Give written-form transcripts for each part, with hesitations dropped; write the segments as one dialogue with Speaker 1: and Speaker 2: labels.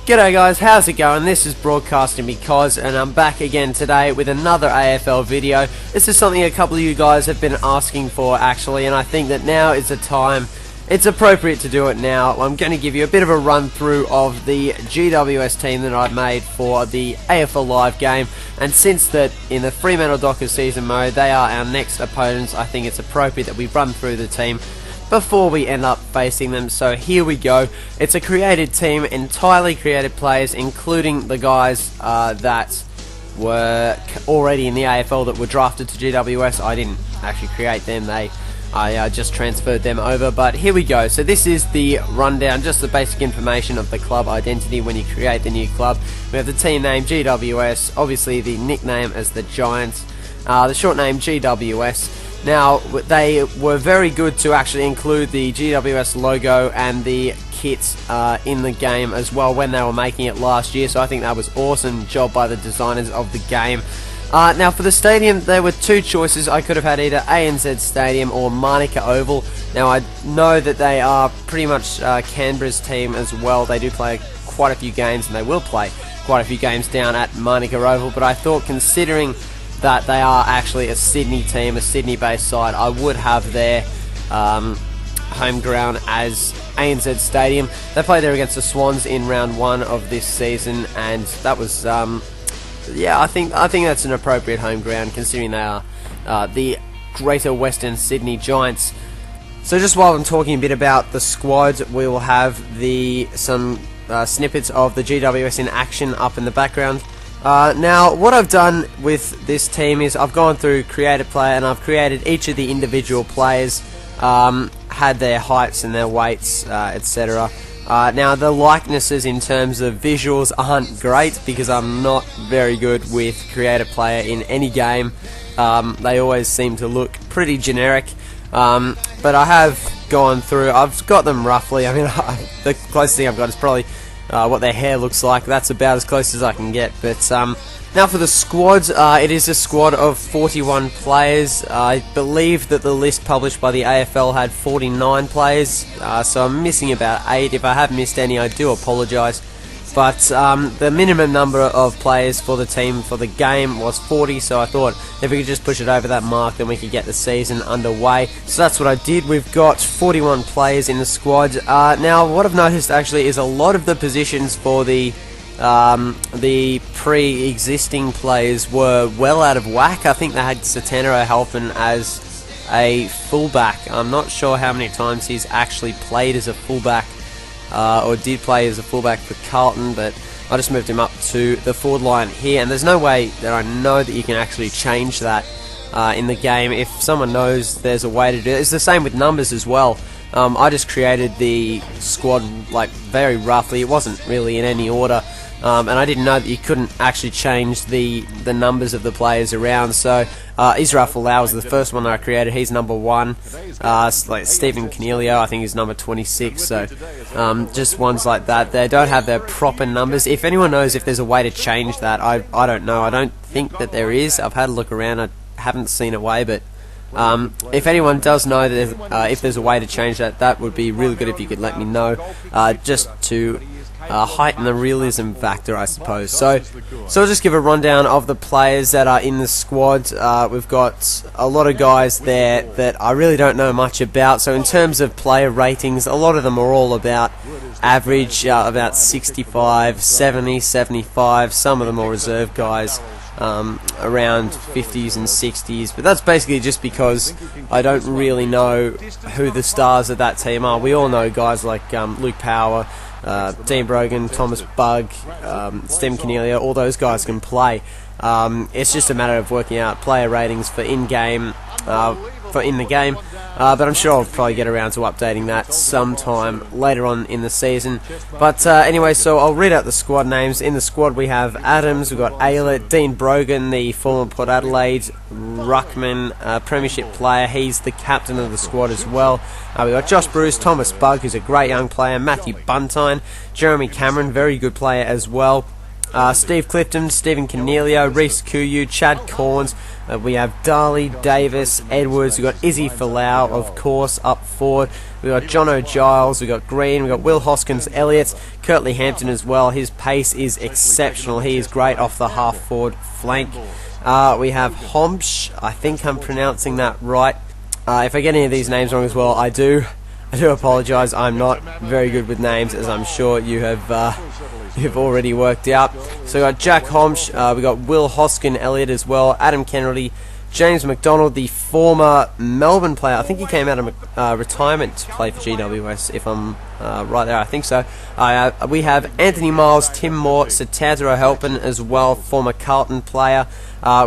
Speaker 1: G'day guys, how's it going? This is Broadcasting Because, and I'm back again today with another AFL video. This is something a couple of you guys have been asking for actually, and I think that now is the time. It's appropriate to do it now. I'm going to give you a bit of a run through of the GWS team that I've made for the AFL Live game, and since that in the Fremantle Dockers season mode they are our next opponents, I think it's appropriate that we run through the team before we end up facing them. So here we go. It's a created team, entirely created players, including the guys that were already in the AFL that were drafted to GWS. I didn't actually create them, I just transferred them over, but here we go. So this is the rundown, just the basic information of the club identity when you create the new club. We have the team name GWS, obviously the nickname as the Giants, the short name GWS. Now, they were very good to actually include the GWS logo and the kits in the game as well when they were making it last year, so I think that was awesome job by the designers of the game. Now for the stadium, there were two choices. I could have had either ANZ Stadium or Manuka Oval. Now I know that they are pretty much Canberra's team as well. They do play quite a few games, and they will play quite a few games down at Manuka Oval, but I thought, considering that they are actually a Sydney team, a Sydney-based side, I would have their home ground as ANZ Stadium. They played there against the Swans in round 1 of this season, and that was, yeah, I think that's an appropriate home ground considering they are the Greater Western Sydney Giants. So just while I'm talking a bit about the squad, we will have some snippets of the GWS in action up in the background. Now, what I've done with this team is I've gone through create a player, and I've created each of the individual players, had their heights and their weights, etc. Now, the likenesses in terms of visuals aren't great because I'm not very good with create a player in any game. They always seem to look pretty generic, but I have gone through, I've got them roughly. I mean, the closest thing I've got is probably what their hair looks like. That's about as close as I can get. But now for the squad, it is a squad of 41 players. I believe that the list published by the AFL had 49 players, so I'm missing about 8. If I have missed any, I do apologise. But the minimum number of players for the team for the game was 40, so I thought if we could just push it over that mark, then we could get the season underway. So that's what I did. We've got 41 players in the squad. Now, what I've noticed actually is a lot of the positions for the pre-existing players were well out of whack. I think they had Satana O'Halpin as a fullback. I'm not sure how many times he's actually played as a fullback, or did play as a fullback for Carlton, but I just moved him up to the forward line here, and there's no way that I know that you can actually change that in the game. If someone knows there's a way to do it, it's the same with numbers as well. I just created the squad like very roughly. It wasn't really in any order, and I didn't know that you couldn't actually change the numbers of the players around. So Israel Folau was the first one that I created. He's number 1. Like Stephen Cornelio, I think he's number 26. So just ones like that. They don't have their proper numbers. If anyone knows if there's a way to change that, I don't know. I don't think that there is. I've had a look around. I haven't seen a way, but if anyone does know that if there's a way to change that, that would be really good if you could let me know, just to heighten the realism factor, I suppose. So I'll just give a rundown of the players that are in the squad. We've got a lot of guys there that I really don't know much about. So in terms of player ratings, a lot of them are all about average, about 65, 70, 75. Some of them are reserve guys, around 50s and 60s, but that's basically just because I don't really know who the stars of that team are. We all know guys like Luke Power, Dean Brogan, Thomas Bugg, Stephen Cornelio. All those guys can play. It's just a matter of working out player ratings for in-game, in the game, but I'm sure I'll probably get around to updating that sometime later on in the season. But anyway, so I'll read out the squad names. In the squad we have Adams, we've got Aylett, Dean Brogan, the former Port Adelaide ruckman, premiership player. He's the captain of the squad as well. We've got Josh Bruce, Thomas Bugg, who's a great young player, Matthew Buntine, Jeremy Cameron, very good player as well. Steve Clifton, Stephen Cornelio, Reece Kuyu, Chad Corns. We have Darley, Davis, Edwards. We've got Izzy Folau, of course, up forward. We've got John O'Giles, we've got Green, we've got Will Hoskins, Elliott, Curtly Hampton as well. His pace is exceptional. He is great off the half-forward flank. We have Homsch. I think I'm pronouncing that right. If I get any of these names wrong as well, I do apologise. I'm not very good with names, as I'm sure you have you've already worked out. So we got Jack Homsch, we got Will Hoskin Elliott as well, Adam Kennedy, James McDonald, the former Melbourne player. I think he came out of retirement to play for GWS, if I'm right there. I think so. We have Anthony Miles, Tim Moore, Satantaro Halpin as well, former Carlton player.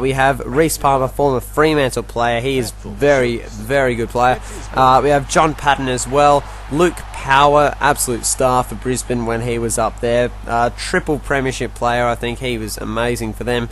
Speaker 1: We have Reece Palmer, former Fremantle player. He is very, very good player. We have John Patton as well. Luke Power, absolute star for Brisbane when he was up there. Triple premiership player, I think he was amazing for them.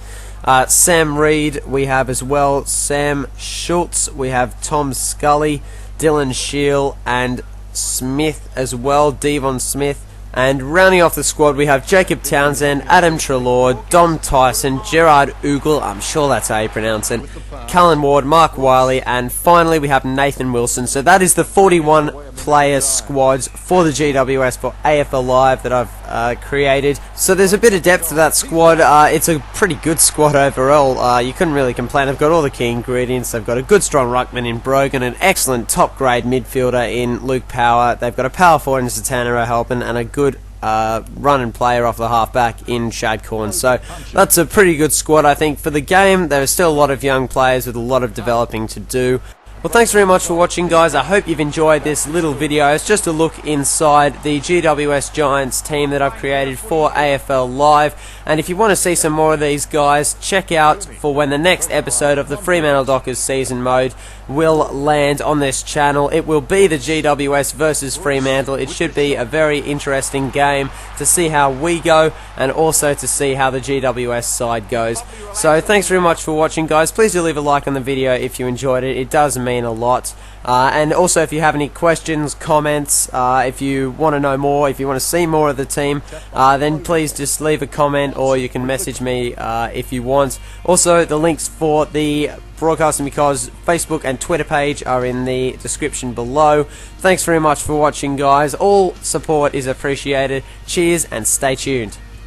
Speaker 1: Sam Reid we have as well. Sam Schultz, we have Tom Scully, Dylan Shield and Smith as well, Devon Smith. And rounding off the squad, we have Jacob Townsend, Adam Treloar, Dom Tyson, Gerard Ogle, I'm sure that's how you pronounce it, Cullen Ward, Mark Wiley, and finally we have Nathan Wilson. So that is the 41 player squads for the GWS for AFL Live that I've created. So there's a bit of depth to that squad. It's a pretty good squad overall. You couldn't really complain. They've got all the key ingredients. They've got a good strong ruckman in Brogan, an excellent top grade midfielder in Luke Power. They've got a power forward in Satantaro Halpin and a good running player off the halfback in Chad Corn. So that's a pretty good squad, I think, for the game. There are still a lot of young players with a lot of developing to do. Well, thanks very much for watching, guys. I hope you've enjoyed this little video. It's just a look inside the GWS Giants team that I've created for AFL Live. And if you want to see some more of these guys, check out for when the next episode of the Fremantle Dockers season mode will land on this channel. It will be the GWS versus Fremantle. It should be a very interesting game to see how we go and also to see how the GWS side goes. So thanks very much for watching, guys. Please do leave a like on the video if you enjoyed it. It does mean a lot. And also, if you have any questions, comments, if you want to know more, if you want to see more of the team, then please just leave a comment, or you can message me if you want. Also, the links for the Broadcasting Because Facebook and Twitter page are in the description below. Thanks very much for watching, guys. All support is appreciated. Cheers and stay tuned.